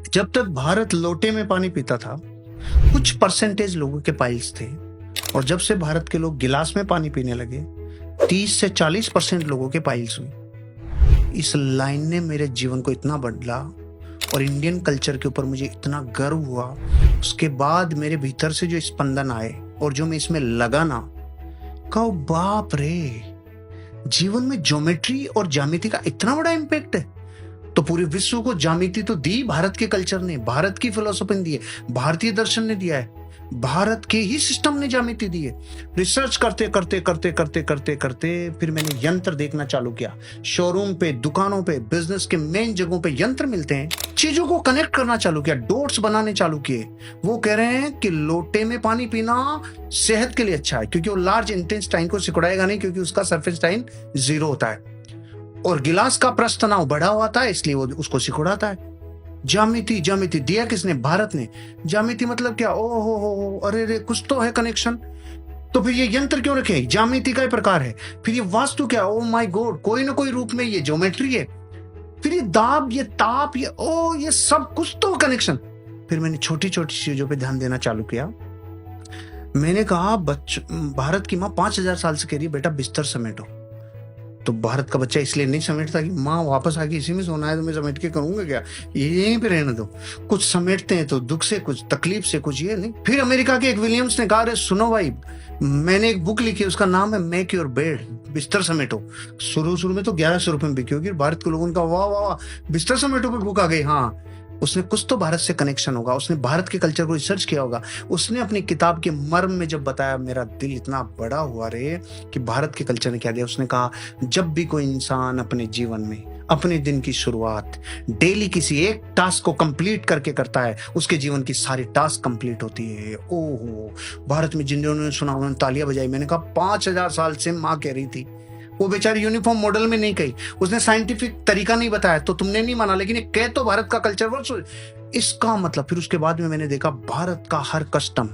जब तक भारत लोटे में पानी पीता था, कुछ परसेंटेज लोगों के पाइल्स थे, और जब से भारत के लोग गिलास में पानी पीने लगे, 30 से 40% लोगों के पाइल्स हुई। इस लाइन ने मेरे जीवन को इतना बदला और इंडियन कल्चर के ऊपर मुझे इतना गर्व हुआ। उसके बाद मेरे भीतर से जो स्पंदन आए और जो मैं इसमें लगा ना, कहो बाप रे, जीवन में ज्योमेट्री और ज्यामिति का इतना बड़ा इम्पैक्ट है। तो पूरे विश्व को ज्यामिति तो दी भारत के कल्चर ने, भारत की फिलोसफी ने दी है, भारतीय दर्शन ने दिया है, भारत के ही सिस्टम ने ज्यामिति दी है। रिसर्च करते करते करते करते करते करते फिर मैंने यंत्र देखना चालू किया। शोरूम पे, दुकानों पे, बिजनेस के मेन जगहों पे यंत्र मिलते हैं। चीजों को कनेक्ट करना चालू किया, डॉट्स बनाने चालू किए। वो कह रहे हैं कि लोटे में पानी पीना सेहत के लिए अच्छा है, क्योंकि वो लार्ज इंटेस्टाइन को सिकुड़ाएगा नहीं, क्योंकि उसका सरफेस टाइन 0 होता है, और गिलास का प्रस्थ तनाव बढ़ा हुआ था, इसलिए वो उसको सिकुड़ाता है। ज्यामिति, ज्यामिति दिया किसने? भारत ने। ज्यामिति मतलब क्या? ओ हो, अरे रे, कुछ तो है कनेक्शन। तो फिर ये यंत्र क्यों रखे? ज्यामिति का ही प्रकार है। फिर ये वास्तु क्या? ओ माय गॉड, कोई ना कोई रूप में ये ज्योमेट्री है। फिर ये दाब, ये ताप, ये सब कुछ तो कनेक्शन। फिर मैंने छोटी छोटी चीजों पे ध्यान देना चालू किया। मैंने कहा, भारत की माँ 5000 साल से कह रही है बेटा बिस्तर समेटो। तो भारत का बच्चा इसलिए नहीं समेटता कि माँ वापस आके इसी में सोना है, तो मैं समेट के करूंगा क्या, ये यहीं पे रहने दो। कुछ समेटते हैं तो दुख से, कुछ तकलीफ से, कुछ ये नहीं। फिर अमेरिका के एक विलियम्स ने कहा, अरे सुनो भाई, मैंने एक बुक लिखी, उसका नाम है मेक योर बेड, बिस्तर समेटो। शुरू में तो 1100 रुपए में बिकी होगी। भारत के लोगों ने कहा वाह वाह वाह, बिस्तर समेटो पे बुक आ गई। हाँ, उसने कुछ तो भारत से कनेक्शन होगा, उसने भारत के कल्चर को रिसर्च किया होगा। उसने अपनी किताब के मर्म में जब बताया, मेरा दिल इतना बड़ा हुआ रे कि भारत के कल्चर ने क्या दिया। उसने कहा, जब भी कोई इंसान अपने जीवन में अपने दिन की शुरुआत डेली किसी एक टास्क को कंप्लीट करके करता है, उसके जीवन की सारी टास्क कंप्लीट होती है। ओहो, भारत में जिन्होंने सुना उन्होंने तालियां बजाई। मैंने कहा 5000 साल से माँ कह रही थी। वो बेचारी यूनिफॉर्म मॉडल में नहीं कही, उसने साइंटिफिक तरीका नहीं बताया, तो तुमने नहीं माना, लेकिन ये कह तो भारत का कल्चर वर्ष। इसका मतलब फिर उसके बाद में मैंने देखा, भारत का हर कस्टम,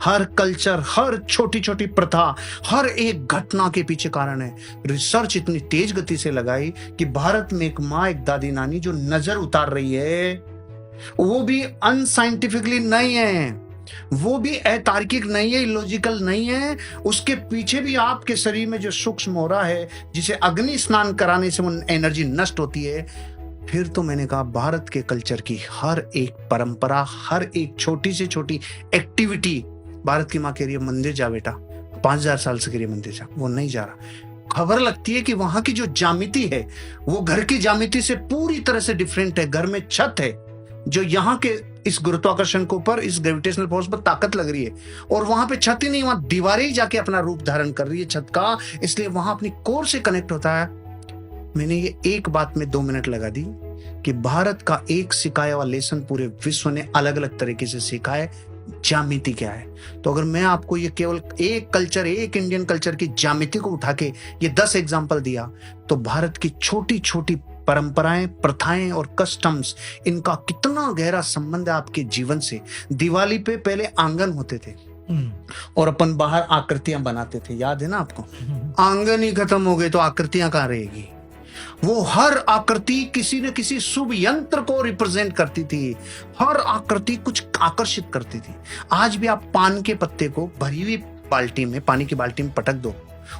हर कल्चर, हर छोटी छोटी प्रथा, हर एक घटना के पीछे कारण है। रिसर्च इतनी तेज गति से लगाई कि भारत में एक माँ, एक दादी नानी जो नजर उतार रही है, वो भी अनसाइंटिफिकली नहीं है, वो भी अतार्किक नहीं है, इलॉजिकल नहीं है। उसके पीछे भी आपके शरीर में जो सूक्ष्म हो रहा है, जिसे अग्नि स्नान कराने से वो एनर्जी नष्ट होती है। फिर तो मैंने कहा, भारत के कल्चर की हर एक परंपरा, हर एक छोटी से छोटी एक्टिविटी, भारत की माँ कह रही है मंदिर जा बेटा, 5000 साल से कह रही है मंदिर जा, वो नहीं जा रहा। खबर लगती है कि वहां की जो ज्यामिति है वो घर की ज्यामिति से पूरी तरह से डिफरेंट है। घर में छत है जो यहाँ के इस गुरुत्वाकर्षण के ऊपर, इस ग्रेविटेशनल फोर्स पर ताकत लग रही है, और वहां पे छत ही नहीं, वहां दीवारें ही जाके अपना रूप धारण कर रही है छत का, इसलिए वहां अपनी कोर से कनेक्ट होता है। मैंने ये एक बात में 2 मिनट लगा दी कि भारत का एक सिखाया हुआ लेसन पूरे विश्व ने अलग अलग तरीके से सीखा है, ज्यामिति क्या है। तो अगर मैं आपको ये केवल एक कल्चर, एक इंडियन कल्चर की ज्यामिति को उठा के ये 10 एग्जाम्पल दिया, तो भारत की छोटी छोटी परंपराएं, प्रथाएं और कस्टम्स, इनका कितना गहरा संबंध है आपके जीवन से। दिवाली पे पहले आंगन होते थे और अपन बाहर आकृतियां बनाते थे, याद है ना आपको? आंगन ही खत्म हो गए तो आकृतियां कहां रहेगी? वो हर आकृति किसी न किसी शुभ यंत्र को रिप्रेजेंट करती थी, हर आकृति कुछ आकर्षित करती थी। आज भी आप पान के पत्ते को भरी हुई बाल्टी में, पानी की बाल्टी में पटक दो,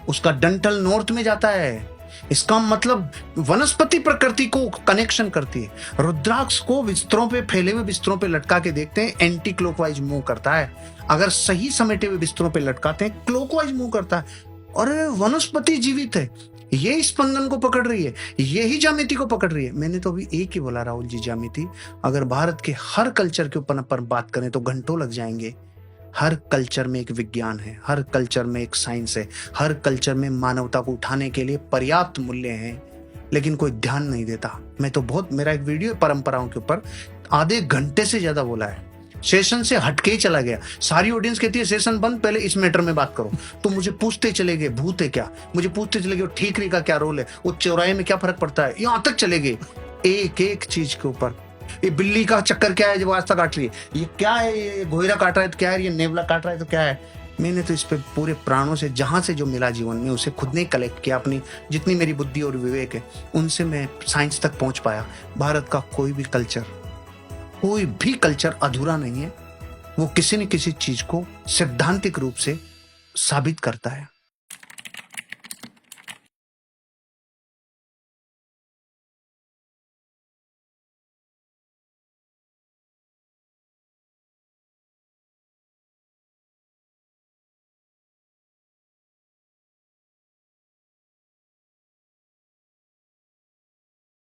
उसका डंठल नॉर्थ में जाता है। इसका मतलब वनस्पति प्रकृति को कनेक्शन करती है। रुद्राक्ष को बिस्तरों पे, फैले हुए बिस्तरों पे लटका के देखते हैं, एंटी क्लॉकवाइज मूव करता है। अगर सही समेटे हुए बिस्तरों पे लटकाते हैं, क्लॉकवाइज मूव करता है। और वनस्पति जीवित है, ये स्पंदन को पकड़ रही है, यही ज्यामिति को पकड़ रही है। मैंने तो अभी एक ही बोला राहुल जी, ज्यामिति। अगर भारत के हर कल्चर के ऊपर अपन बात करें तो घंटों लग जाएंगे। हर कल्चर में एक विज्ञान है, हर कल्चर में एक साइंस है, हर कल्चर में मानवता को उठाने के लिए पर्याप्त मूल्य हैं, लेकिन कोई ध्यान नहीं देता। मैं तो बहुत, मेरा एक वीडियो परंपराओं के ऊपर आधे घंटे से ज्यादा बोला है, सेशन से हटके ही चला गया। सारी ऑडियंस कहती है सेशन बंद, पहले इस मैटर में बात करो। तो मुझे पूछते चले गए भूत है क्या, मुझे पूछते चले गए ठीकरी का क्या रोल है, वो चौराहे में क्या फर्क पड़ता है, यहां तक चले गए एक एक चीज के ऊपर। ये बिल्ली का चक्कर क्या है जो रास्ता काट रही है, ये क्या है, ये घोयरा काट रहा है तो क्या है, ये नेवला काट रहा है तो क्या है। मैंने तो इस पे पूरे प्राणों से, जहां से जो मिला जीवन में, उसे खुद ने कलेक्ट किया। अपनी जितनी मेरी बुद्धि और विवेक है उनसे मैं साइंस तक पहुंच पाया। भारत का कोई भी कल्चर कोई भी कल्चर अधूरा नहीं है, वो किसी न किसी चीज को सैद्धांतिक रूप से साबित करता है।